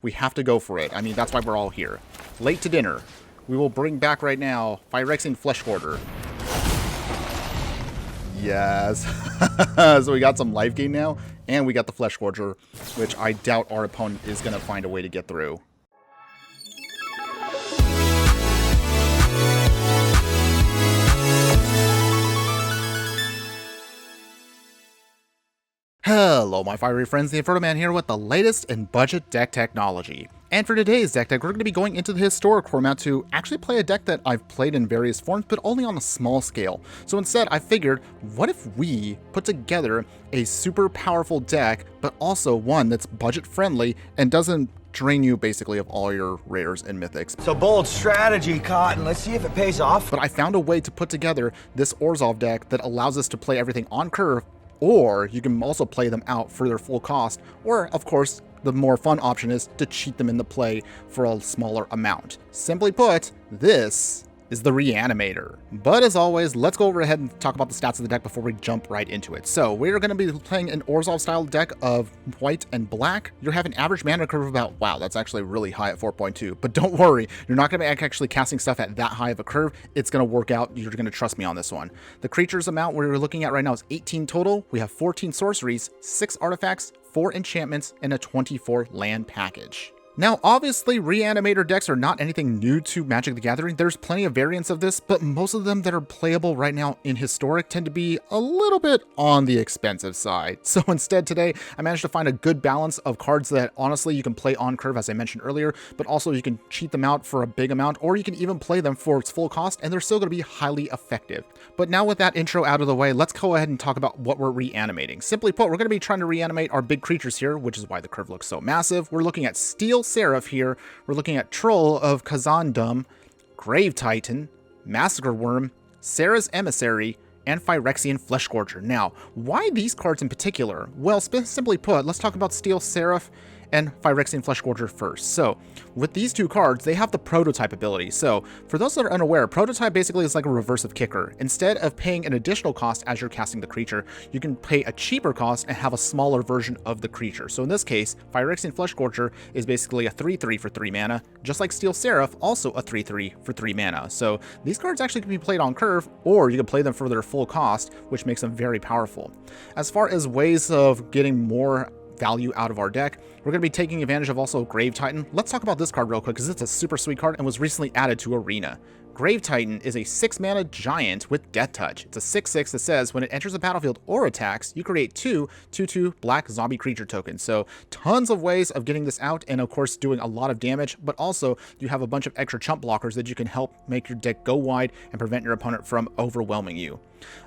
We have to go for it. I mean, that's why we're all here. Late to dinner. We will bring back right now Phyrexian Flesh Hoarder. Yes. So we got some life gain now, and we got the Flesh Gorger, which I doubt our opponent is going to find a way to get through. Hello my fiery friends, the Infernoman here with the latest in budget deck technology. And for today's deck, we're going to be going into the historic format to actually play a deck that I've played in various forms, but only on a small scale. So instead, I figured, what if we put together a super powerful deck, but also one that's budget friendly and doesn't drain you basically of all your rares and mythics. So bold strategy, Cotton. Let's see if it pays off. But I found a way to put together this Orzhov deck that allows us to play everything on curve, or you can also play them out for their full cost, or of course, the more fun option is to cheat them into play for a smaller amount. Simply put, this is the Reanimator. But as always, let's go over ahead and talk about the stats of the deck before we jump right into it. So we're going to be playing an Orzhov style deck of white and black. You're having average mana curve of about, wow, that's actually really high at 4.2. But don't worry, you're not going to be actually casting stuff at that high of a curve. It's going to work out. You're going to trust me on this one. The creatures amount we're looking at right now is 18 total. We have 14 sorceries, 6 artifacts, 4 enchantments, and a 24 land package. Now, obviously, Reanimator decks are not anything new to Magic the Gathering. There's plenty of variants of this, but most of them that are playable right now in Historic tend to be a little bit on the expensive side. So instead today, I managed to find a good balance of cards that honestly you can play on curve, as I mentioned earlier, but also you can cheat them out for a big amount, or you can even play them for its full cost, and they're still going to be highly effective. But now with that intro out of the way, let's go ahead and talk about what we're reanimating. Simply put, we're going to be trying to reanimate our big creatures here, which is why the curve looks so massive. We're looking at Steel Seraph here. We're looking at Troll of Khazad-dûm, Grave Titan, Massacre Worm, Serra's Emissary, and Phyrexian Flesh Gorger. Now, why these cards in particular? Well, simply put, let's talk about Steel Seraph and Phyrexian Flesh Gorger first. So, with these two cards, they have the Prototype ability. So, for those that are unaware, Prototype basically is like a reversive kicker. Instead of paying an additional cost as you're casting the creature, you can pay a cheaper cost and have a smaller version of the creature. So in this case, Phyrexian Flesh Gorger is basically a 3/3 for 3 mana, just like Steel Seraph, also a 3/3 for 3 mana. So these cards actually can be played on curve, or you can play them for their full cost, which makes them very powerful. As far as ways of getting more value out of our deck, we're going to be taking advantage of also Grave Titan. Let's talk about this card real quick because it's a super sweet card and was recently added to Arena. Grave Titan is a 6 mana giant with Death Touch. It's a 6/6 that says when it enters the battlefield or attacks, you create 2 2/2 black zombie creature tokens. So tons of ways of getting this out, and of course doing a lot of damage, but also you have a bunch of extra chump blockers that you can help make your deck go wide and prevent your opponent from overwhelming you.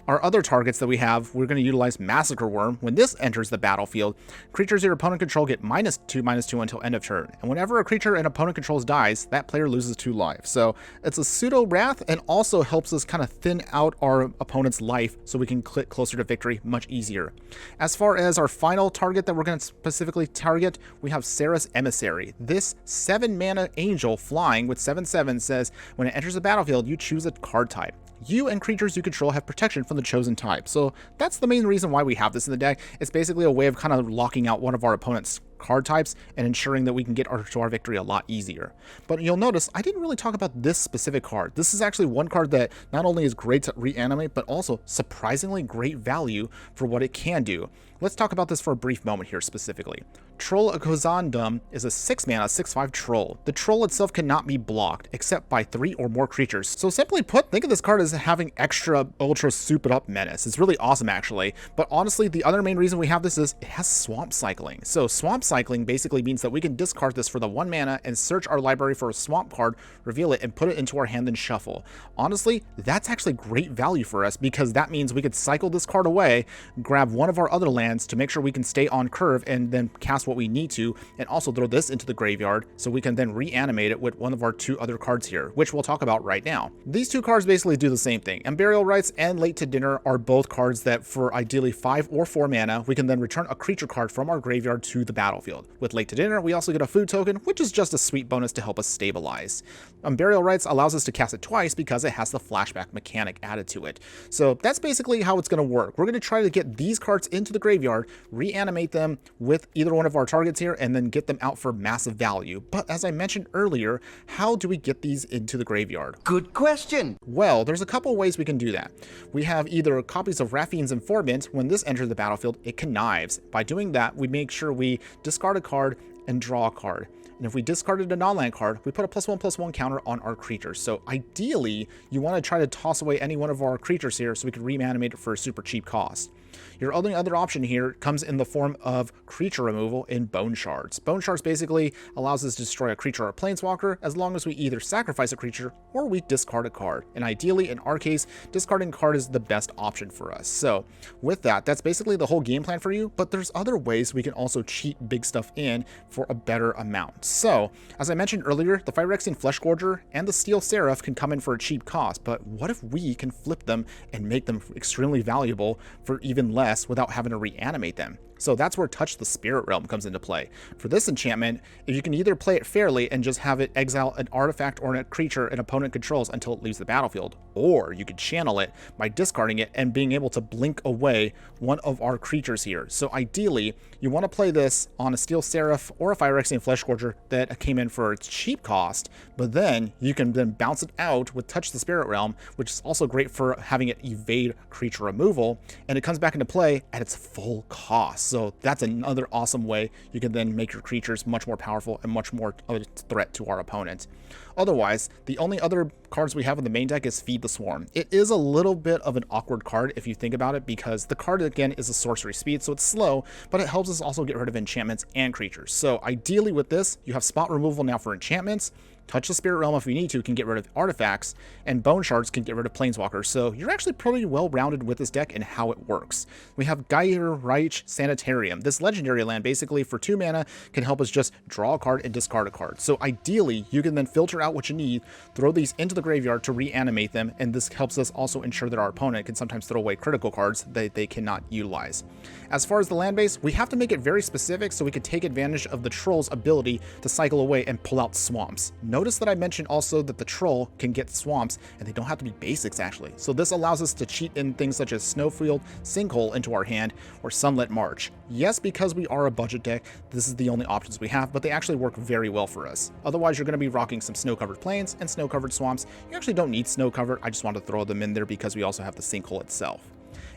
Our other targets that we have, we're going to utilize Massacre Worm. When this enters the battlefield, creatures your opponent control get -2/-2 until end of turn. And whenever a creature an opponent controls dies, that player loses 2 life. So it's a pseudo wrath and also helps us kind of thin out our opponent's life so we can click closer to victory much easier. As far as our final target that we're going to specifically target, we have Serra's Emissary. This 7 mana angel flying with 7/7 says when it enters the battlefield, you choose a card type. You and creatures you control have protection from the chosen type. So that's the main reason why we have this in the deck. It's basically a way of kind of locking out one of our opponent's card types and ensuring that we can get to our victory a lot easier. But you'll notice I didn't really talk about this specific card. This is actually one card that not only is great to reanimate, but also surprisingly great value for what it can do. Let's talk about this for a brief moment here specifically. Troll of Khazad-dûm is a 6 mana 6/5 troll. The troll itself cannot be blocked except by 3 or more creatures. So simply put, think of this card as having extra ultra souped up menace. It's really awesome actually. But honestly, the other main reason we have this is it has swamp cycling. So swamp cycling basically means that we can discard this for the 1 mana and search our library for a swamp card, reveal it, and put it into our hand and shuffle. Honestly, that's actually great value for us because that means we could cycle this card away, grab one of our other lands to make sure we can stay on curve and then cast what we need to, and also throw this into the graveyard so we can then reanimate it with one of our 2 other cards here, which we'll talk about right now. These 2 cards basically do the same thing, and Burial Rites and Late to Dinner are both cards that for ideally 5 or 4 mana, we can then return a creature card from our graveyard to the battlefield. battlefield. With Late to Dinner, we also get a food token, which is just a sweet bonus to help us stabilize. Burial Rites allows us to cast it twice because it has the flashback mechanic added to it. So that's basically how it's going to work. We're going to try to get these cards into the graveyard, reanimate them with either one of our targets here, and then get them out for massive value. But as I mentioned earlier, how do we get these into the graveyard? Good question. Well, there's a couple ways we can do that. We have either copies of Raffine's Informant. When this enters the battlefield, it connives. By doing that, we make sure we discard a card and draw a card. And if we discarded a non-land card, we put a +1/+1 counter on our creatures. So ideally, you want to try to toss away any one of our creatures here so we can reanimate it for a super cheap cost. Your only other option here comes in the form of creature removal in Bone Shards. Bone Shards basically allows us to destroy a creature or a planeswalker as long as we either sacrifice a creature or we discard a card. And ideally, in our case, discarding a card is the best option for us. So with that, that's basically the whole game plan for you, but there's other ways we can also cheat big stuff in for a better amount. So as I mentioned earlier, the Phyrexian Fleshgorger and the Steel Seraph can come in for a cheap cost, but what if we can flip them and make them extremely valuable for even less without having to reanimate them? So that's where Touch the Spirit Realm comes into play. For this enchantment, if you can either play it fairly and just have it exile an artifact or a creature an opponent controls until it leaves the battlefield, or you could channel it by discarding it and being able to blink away one of our creatures here. So ideally, you want to play this on a Steel Seraph or a Phyrexian Fleshgorger that came in for its cheap cost, but then you can then bounce it out with Touch the Spirit Realm, which is also great for having it evade creature removal, and it comes back into play at its full cost. So that's another awesome way you can then make your creatures much more powerful and much more of a threat to our opponent. Otherwise, the only other cards we have in the main deck is Feed the Swarm. It is a little bit of an awkward card if you think about it, because the card again is a sorcery speed, so it's slow, but it helps us also get rid of enchantments and creatures. So ideally with this, you have spot removal now for enchantments, Touch the Spirit Realm if we need to can get rid of artifacts, and Bone Shards can get rid of planeswalkers. So you're actually pretty well rounded with this deck and how it works. We have Geir Reich Sanitarium. This legendary land basically for 2 mana can help us just draw a card and discard a card. So ideally you can then filter out what you need, throw these into the graveyard to reanimate them, and this helps us also ensure that our opponent can sometimes throw away critical cards that they cannot utilize. As far as the land base, we have to make it very specific so we can take advantage of the Troll's ability to cycle away and pull out swamps. Notice that I mentioned also that the Troll can get swamps, and they don't have to be basics actually. So this allows us to cheat in things such as Snowfield, Sinkhole into our hand, or Sunlit March. Yes, because we are a budget deck, this is the only options we have, but they actually work very well for us. Otherwise, you're going to be rocking some snow-covered plains and snow-covered swamps. You actually don't need snow-covered, I just want to throw them in there because we also have the Sinkhole itself.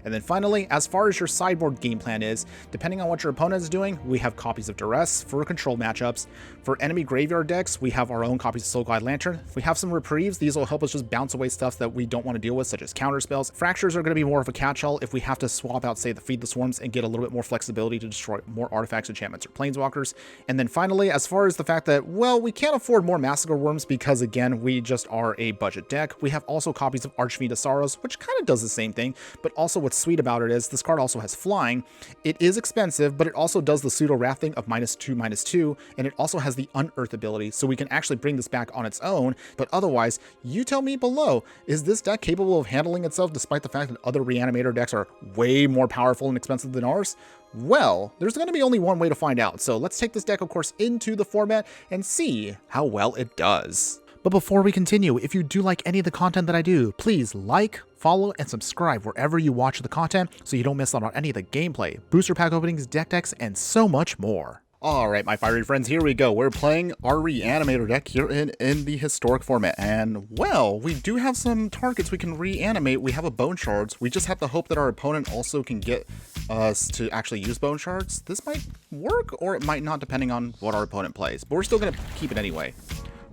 And then finally, as far as your sideboard game plan is, depending on what your opponent is doing, we have copies of Duress for control matchups. For enemy graveyard decks, we have our own copies of Soulglide Lantern. If we have some reprieves, these will help us just bounce away stuff that we don't want to deal with, such as counter spells. Fractures are going to be more of a catch-all if we have to swap out, say, the Feed the Swarms and get a little bit more flexibility to destroy more artifacts, enchantments, or planeswalkers. And then finally, as far as the fact that, well, we can't afford more Massacre Worms because, again, we just are a budget deck, we have also copies of Archfiend of Sorrows, which kind of does the same thing, but also what's sweet about it is this card also has flying. It is expensive, but it also does the pseudo wrathing of -2/-2, and it also has the unearth ability, so we can actually bring this back on its own. But otherwise, you tell me below, is this deck capable of handling itself despite the fact that other Reanimator decks are way more powerful and expensive than ours? Well, there's going to be only one way to find out, so let's take this deck, of course, into the format and see how well it does. But before we continue, if you do like any of the content that I do, please like, follow, and subscribe wherever you watch the content so you don't miss out on any of the gameplay, booster pack openings, deck decks, and so much more. Alright, my fiery friends, here we go. We're playing our Reanimator deck here in the historic format. And, well, we do have some targets we can reanimate. We have a Bone Shards. We just have to hope that our opponent also can get us to actually use Bone Shards. This might work, or it might not, depending on what our opponent plays. But we're still going to keep it anyway.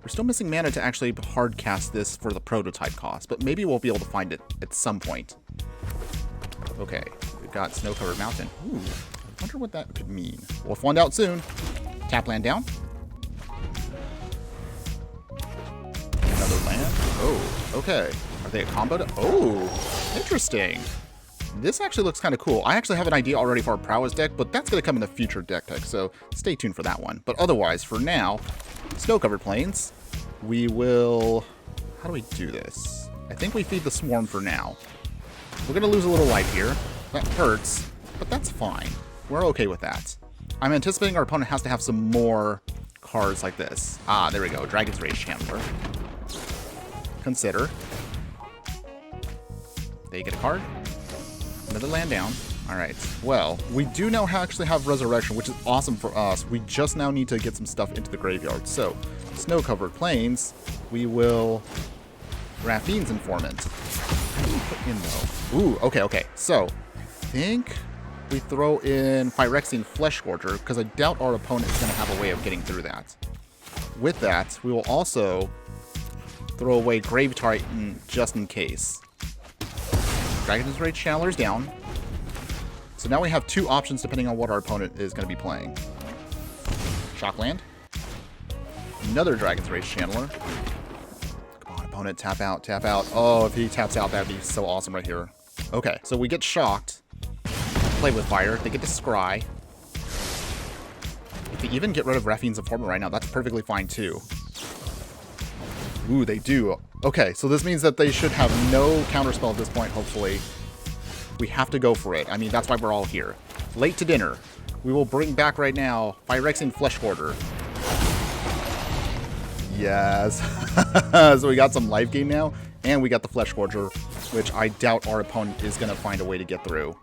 We're still missing mana to actually hard cast this for the prototype cost, but maybe we'll be able to find it at some point. Okay, we've got Snow-Covered Mountain. Ooh, I wonder what that could mean. We'll find out soon. Tap land down. Another land. Oh, okay. Are they a combo? Oh, interesting. This actually looks kind of cool. I actually have an idea already for a Prowess deck, but that's going to come in the future deck, so stay tuned for that one. But otherwise, for now, Snow-Covered Plains, we will... How do we do this? I think we Feed the Swarm for now. We're going to lose a little life here. That hurts, but that's fine. We're okay with that. I'm anticipating our opponent has to have some more cards like this. Ah, there we go. Dragon's Rage Chandler. Consider. They get a card. Another land down. Alright, well, we do now actually have Resurrection, which is awesome for us. We just now need to get some stuff into the graveyard. So, Snow-Covered Plains, we will... Raffine's Informant. How do we put in, though? Ooh, okay. So, I think we throw in Phyrexian Flesh Scorcher, because I doubt our opponent is going to have a way of getting through that. With that, we will also throw away Grave Titan just in case. Dragon's Rage Channeler is down. So now we have two options depending on what our opponent is going to be playing. Shockland. Another Dragon's Rage Channeler. Come on, opponent, tap out, tap out. Oh, if he taps out, that'd be so awesome right here. Okay, so we get shocked. Play with fire. They get to scry. If they even get rid of Raffine's Informant right now, that's perfectly fine too. Ooh, they do. Okay, so this means that they should have no counterspell at this point, hopefully. We have to go for it. I mean, that's why we're all here. Late to dinner. We will bring back right now Phyrexian Flesh Hoarder. Yes. So we got some life gain now, and we got the Flesh Scorcher, which I doubt our opponent is going to find a way to get through.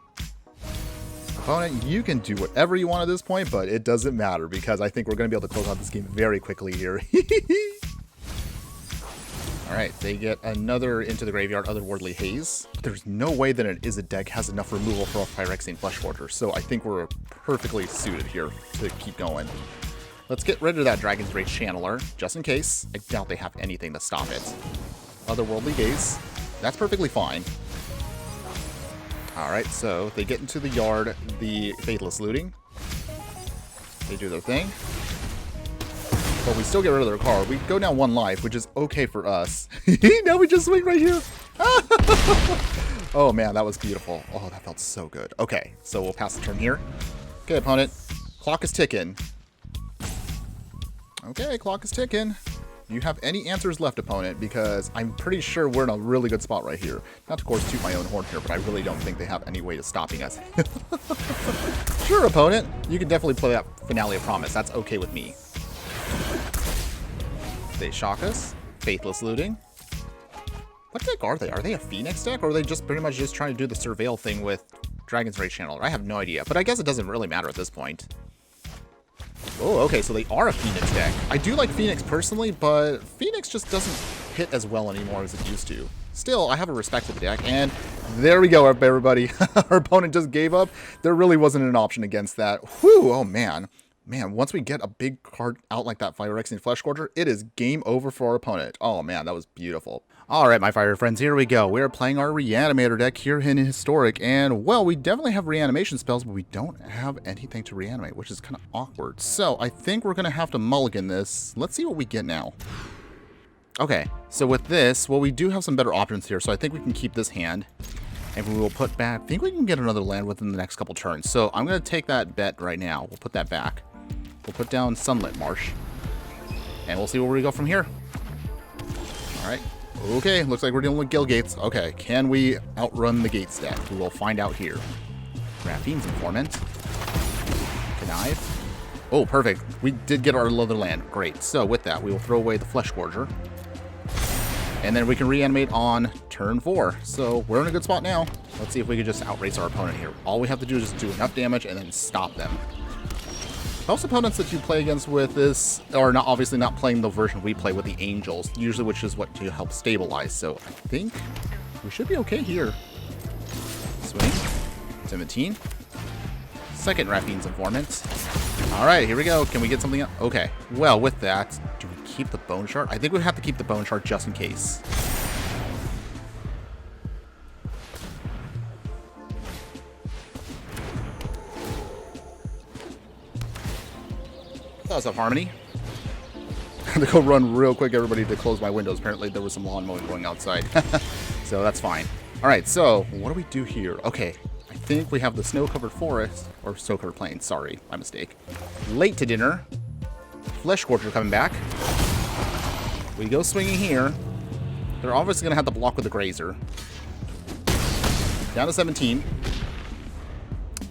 Opponent, you can do whatever you want at this point, but it doesn't matter because I think we're going to be able to close out this game very quickly here. Alright, they get another into the graveyard, Otherworldly Haze. But there's no way that an Izzet deck has enough removal for a Phyrexian Flesh Scorcher, so I think we're perfectly suited here to keep going. Let's get rid of that Dragon's Rage Channeler, just in case. I doubt they have anything to stop it. Otherworldly Gaze. That's perfectly fine. Alright, so they get into the yard, the Faithless Looting. They do their thing. But we still get rid of their card. We go down one life, which is okay for us. Now we just swing right here. Oh man, that was beautiful. Oh, that felt so good. Okay, so we'll pass the turn here. Okay, opponent. Clock is ticking. Okay, clock is ticking. Do you have any answers left, opponent? Because I'm pretty sure we're in a really good spot right here. Not to, of course, toot my own horn here, but I really don't think they have any way of stopping us. Sure, opponent. You can definitely play that Finale of Promise. That's okay with me. They shock us. Faithless Looting. What deck are they? Are they a Phoenix deck, or are they just pretty much just trying to do the Surveil thing with Dragon's Rage Channeler? I have no idea, but I guess it doesn't really matter at this point. Oh, okay, so they are a Phoenix deck. I do like Phoenix personally, but Phoenix just doesn't hit as well anymore as it used to. Still, I have a respect for the deck, and there we go, everybody. Our opponent just gave up. There really wasn't an option against that. Whew, oh man. Man, once we get a big card out like that Phyrexian Flesh Scorcher, it is game over for our opponent. Oh man, that was beautiful. Alright, my fire friends, here we go. We are playing our Reanimator deck here in Historic, and well, we definitely have reanimation spells, but we don't have anything to reanimate, which is kind of awkward. So, I think we're going to have to mulligan this. Let's see what we get now. Okay, so with this, well, we do have some better options here, so I think we can keep this hand. And we will put back, I think we can get another land within the next couple turns. So, I'm going to take that bet right now. We'll put that back. We'll put down Sunlit Marsh. And we'll see where we go from here. Alright. Okay, looks like we're dealing with Guild Gates. Okay, can we outrun the Gates deck? We will find out here. Raffine's Informant. Connive. Oh, perfect. We did get our other land. Great. So with that, we will throw away the Flesh Scorcher. And then we can reanimate on turn 4. So we're in a good spot now. Let's see if we can just outrace our opponent here. All we have to do is just do enough damage and then stop them. Most opponents that you play against with this are not obviously not playing the version we play with the Angels, usually, which is what to help stabilize. So I think we should be okay here. Swing. 17. Second Raffine's Informant. Alright, here we go. Can we get something up? Okay. Well, with that, do we keep the Bone Shard? I think we have to keep the Bone Shard just in case. What's up, Harmony? I have to go run real quick, everybody, to close my windows. Apparently, there was some lawn mowing going outside. So that's fine. Alright, so what do we do here? Okay, I think we have the Snow-Covered Forest, or Snow-Covered Plains, sorry, my mistake. Late to dinner. Flesh Scorcher coming back. We go swinging here. They're obviously going to have to block with the Grazer. Down to 17.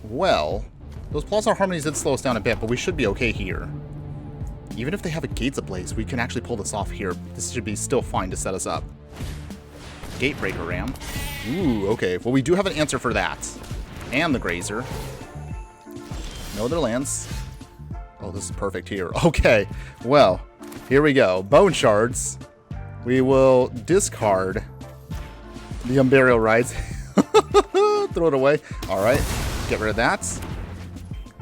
Well, Those Pulsar Harmonies did slow us down a bit, but we should be okay here. Even if they have a Gates Ablaze, we can actually pull this off here. This should be still fine to set us up. Gatebreaker Ram. Ooh, okay. Well, we do have an answer for that. And the Grazer. No other lands. Oh, this is perfect here. Okay, well, here we go. Bone Shards. We will discard the Unburial Rides. Throw it away. All right, get rid of that.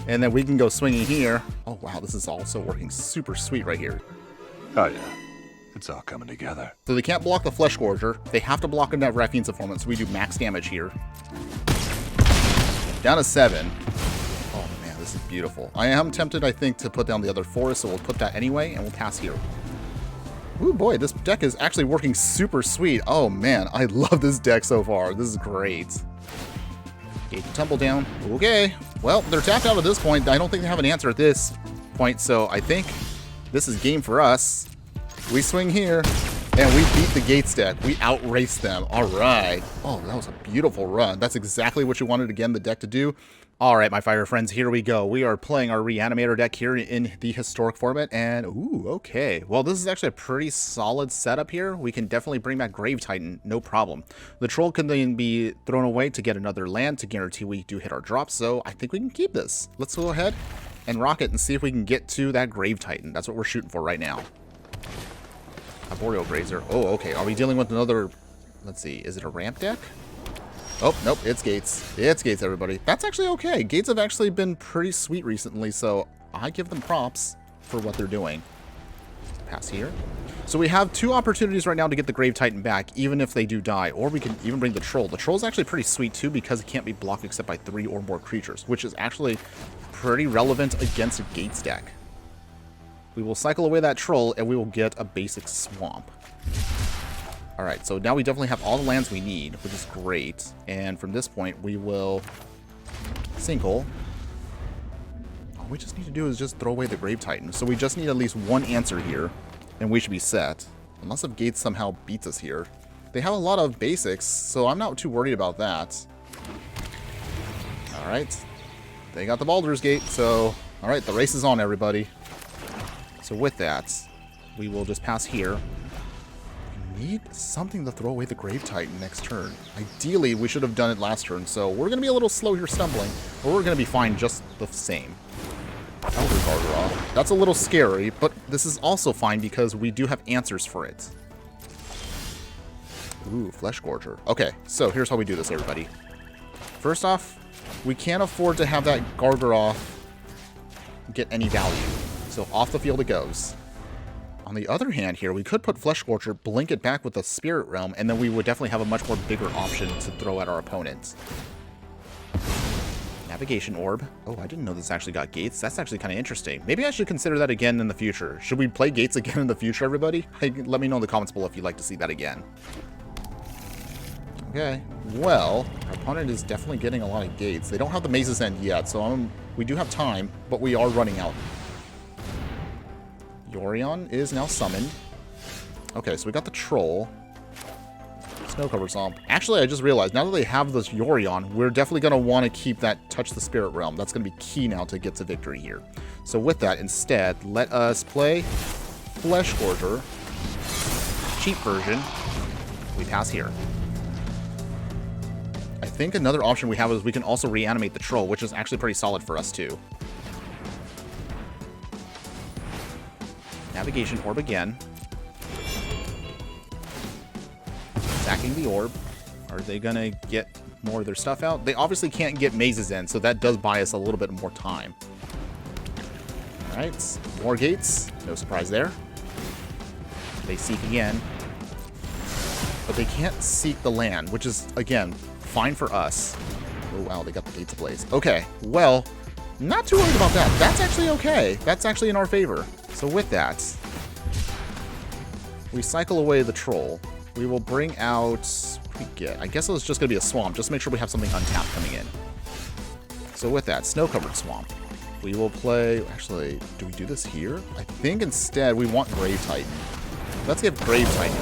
And then we can go swinging here. Oh, wow, this is also working super sweet right here. Oh, yeah. It's all coming together. So they can't block the Flesh Gorger. They have to block in that Raffine's Informant, so we do max damage here. Down to 7. Oh, man, this is beautiful. I am tempted, I think, to put down the other forest, so we'll put that anyway, and we'll pass here. Ooh, boy, this deck is actually working super sweet. Oh, man, I love this deck so far. This is great. Gate to Tumble Down. Okay. Well, they're tapped out at this point. I don't think they have an answer at this point, so I think this is game for us. We swing here, and we beat the Gates deck. We outraced them. All right. Oh, that was a beautiful run. That's exactly what you wanted, again, the deck to do. All right, my fire friends, here we go. We are playing our Reanimator deck here in the Historic format, and ooh, okay. Well, this is actually a pretty solid setup here. We can definitely bring back Grave Titan, no problem. The Troll can then be thrown away to get another land to guarantee we do hit our drops, so I think we can keep this. Let's go ahead and rock it and see if we can get to that Grave Titan. That's what we're shooting for right now. Arboreal Grazer. Oh, okay. Are we dealing with another... Let's see. Is it a ramp deck? Oh, nope. It's Gates. It's Gates, everybody. That's actually okay. Gates have actually been pretty sweet recently, so I give them props for what they're doing. Pass here. So we have 2 opportunities right now to get the Grave Titan back, even if they do die, or we can even bring the Troll. The Troll's actually pretty sweet, too, because it can't be blocked except by 3 or more creatures, which is actually pretty relevant against a Gates deck. We will cycle away that Troll, and we will get a basic Swamp. Alright, so now we definitely have all the lands we need, which is great. And from this point, we will Sinkhole. All we just need to do is just throw away the Grave Titan. So we just need at least one answer here, and we should be set. Unless if Gates somehow beats us here. They have a lot of basics, so I'm not too worried about that. Alright. They got the Baldur's Gate, so... Alright, the race is on, everybody. So with that, we will just pass here. We need something to throw away the Grave Titan next turn. Ideally, we should have done it last turn, so we're going to be a little slow here stumbling, but we're going to be fine just the same. Elder Garderob. That's a little scary, but this is also fine because we do have answers for it. Ooh, Flesh Gorger. Okay, so here's how we do this, everybody. First off, we can't afford to have that Garderob get any value. So off the field it goes. On the other hand here, we could put Flesh Scorcher, blink it back with the Spirit Realm, and then we would definitely have a much more bigger option to throw at our opponents. Navigation Orb. Oh, I didn't know this actually got Gates. That's actually kind of interesting. Maybe I should consider that again in the future. Should we play Gates again in the future, everybody? Hey, let me know in the comments below if you'd like to see that again. Okay, well, our opponent is definitely getting a lot of Gates. They don't have the Maze's End yet, so we do have time, but we are running out. Yorion is now summoned. Okay, so we got the Troll. Snow Cover Swamp. Actually, I just realized, now that they have this Yorion, we're definitely going to want to keep that Touch the Spirit Realm. That's going to be key now to get to victory here. So with that, instead, let us play Flesh Gorger. Cheap version. We pass here. I think another option we have is we can also reanimate the Troll, which is actually pretty solid for us, too. Navigation Orb again. Sacking the Orb. Are they going to get more of their stuff out? They obviously can't get Maze's End, so that does buy us a little bit more time. Alright, more Gates. No surprise there. They seek again. But they can't seek the land, which is, again, fine for us. Oh, wow, they got the Gates ablaze. Okay, well, not too worried about that. That's actually okay. That's actually in our favor. So with that, we cycle away the Troll. We will bring out... What do we get? I guess it was just going to be a Swamp. Just to make sure we have something untapped coming in. So with that, Snow-Covered Swamp. We will play... Actually, do we do this here? I think instead we want Grave Titan. Let's get Grave Titan.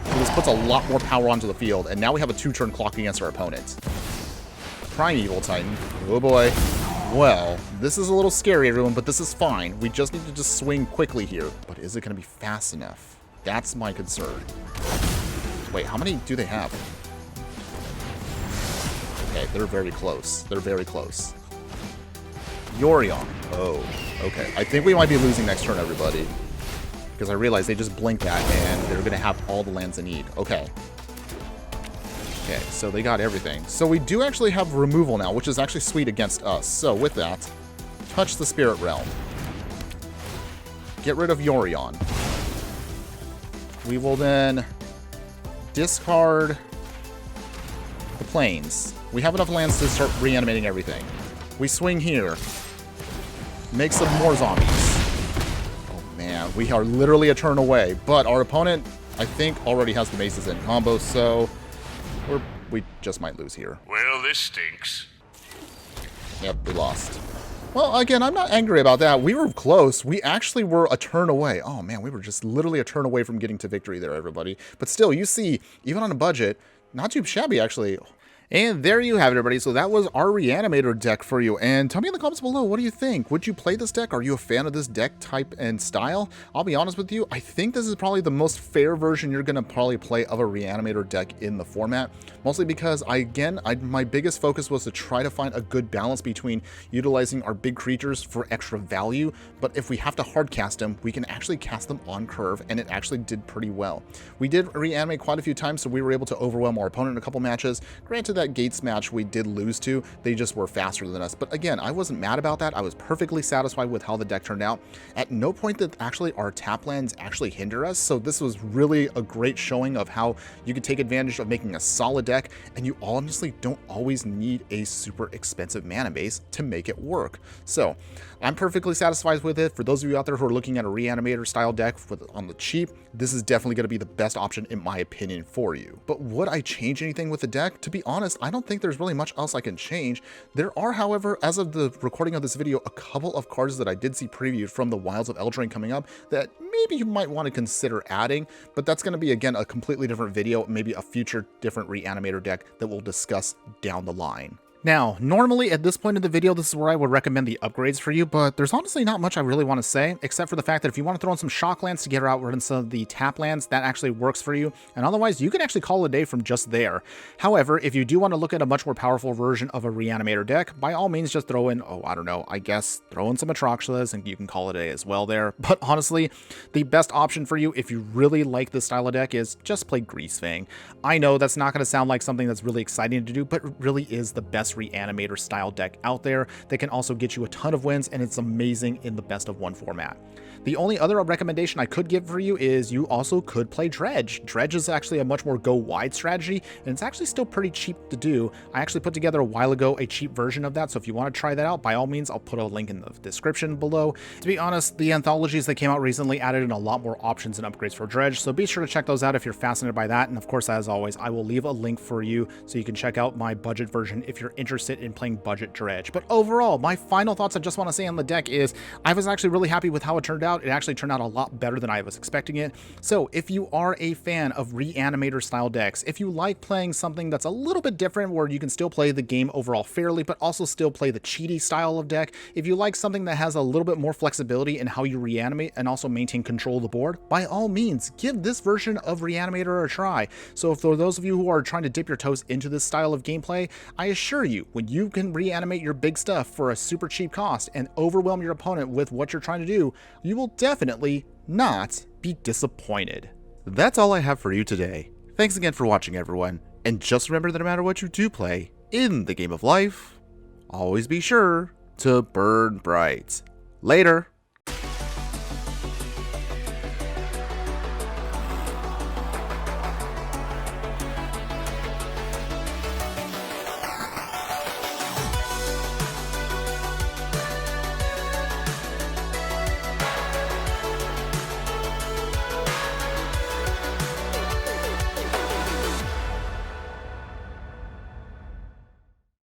So this puts a lot more power onto the field, and now we have a 2-turn clock against our opponent. Primeval Titan. Oh boy. Well, this is a little scary, everyone, but this is fine. We just need to just swing quickly here. But is it going to be fast enough? That's my concern. Wait, how many do they have? Okay, they're very close. They're very close. Yorion. Oh, okay. I think we might be losing next turn, everybody. Because I realized they just blinked that, and they're going to have all the lands they need. Okay. Okay, so they got everything. So we do actually have removal now, which is actually sweet against us. So with that, touch the Spirit Realm. Get rid of Yorion. We will then discard the plains. We have enough lands to start reanimating everything. We swing here. Make some more zombies. Oh man, we are literally a turn away. But our opponent, I think, already has the maces in combo, so we just might lose here. Well, this stinks. Yep, we lost. Well, again, I'm not angry about that. We were close. We actually were a turn away. Oh man, we were just literally a turn away from getting to victory there, everybody. But still, you see, even on a budget, not too shabby, actually. And there you have it, everybody. So that was our Reanimator deck for you. And tell me in the comments below, what do you think? Would you play this deck? Are you a fan of this deck type and style? I'll be honest with you, I think this is probably the most fair version you're going to probably play of a Reanimator deck in the format. Mostly because, my biggest focus was to try to find a good balance between utilizing our big creatures for extra value. But if we have to hard cast them, we can actually cast them on curve. And it actually did pretty well. We did reanimate quite a few times, so we were able to overwhelm our opponent in a couple matches. Granted, that Gates match we did lose to, they just were faster than us. But again, I wasn't mad about that. I was perfectly satisfied with how the deck turned out. At no point did actually our tap lands actually hinder us. So this was really a great showing of how you can take advantage of making a solid deck, and you honestly don't always need a super expensive mana base to make it work. So I'm perfectly satisfied with it. For those of you out there who are looking at a Reanimator style deck on the cheap, this is definitely going to be the best option in my opinion for you. But would I change anything with the deck? To be honest, I don't think there's really much else I can change. There are, however, as of the recording of this video, a couple of cards that I did see previewed from the Wilds of Eldraine coming up that maybe you might want to consider adding, but that's going to be, again, a completely different video, maybe a future different Reanimator deck that we'll discuss down the line. Now, normally at this point in the video, this is where I would recommend the upgrades for you, but there's honestly not much I really want to say, except for the fact that if you want to throw in some shock lands to get out rid of some of the tap lands, that actually works for you, and otherwise you can actually call it a day from just there. However, if you do want to look at a much more powerful version of a Reanimator deck, by all means just throw in, I don't know, I guess throw in some Atroxas and you can call it a day as well there. But honestly, the best option for you if you really like this style of deck is just play Greasefang. I know that's not going to sound like something that's really exciting to do, but it really is the best Reanimator style deck out there that can also get you a ton of wins, and it's amazing in the best of one format. The only other recommendation I could give for you is you also could play Dredge. Dredge is actually a much more go wide strategy, and it's actually still pretty cheap to do. I actually put together a while ago a cheap version of that, so if you want to try that out, by all means, I'll put a link in the description below. To be honest, the anthologies that came out recently added in a lot more options and upgrades for Dredge, so be sure to check those out if you're fascinated by that. And of course, as always, I will leave a link for you so you can check out my budget version if you're interested in playing budget Dredge. But overall, my final thoughts I just want to say on the deck is I was actually really happy with how it turned out. It actually turned out a lot better than I was expecting it. So if you are a fan of Reanimator style decks, if you like playing something that's a little bit different where you can still play the game overall fairly, but also still play the cheaty style of deck, if you like something that has a little bit more flexibility in how you reanimate and also maintain control of the board, by all means, give this version of Reanimator a try. So for those of you who are trying to dip your toes into this style of gameplay, I assure you, when you can reanimate your big stuff for a super cheap cost and overwhelm your opponent with what you're trying to do, you will definitely not be disappointed. That's all I have for you today. Thanks again for watching, everyone, and just remember that no matter what you do play in the game of life, always be sure to burn bright. Later.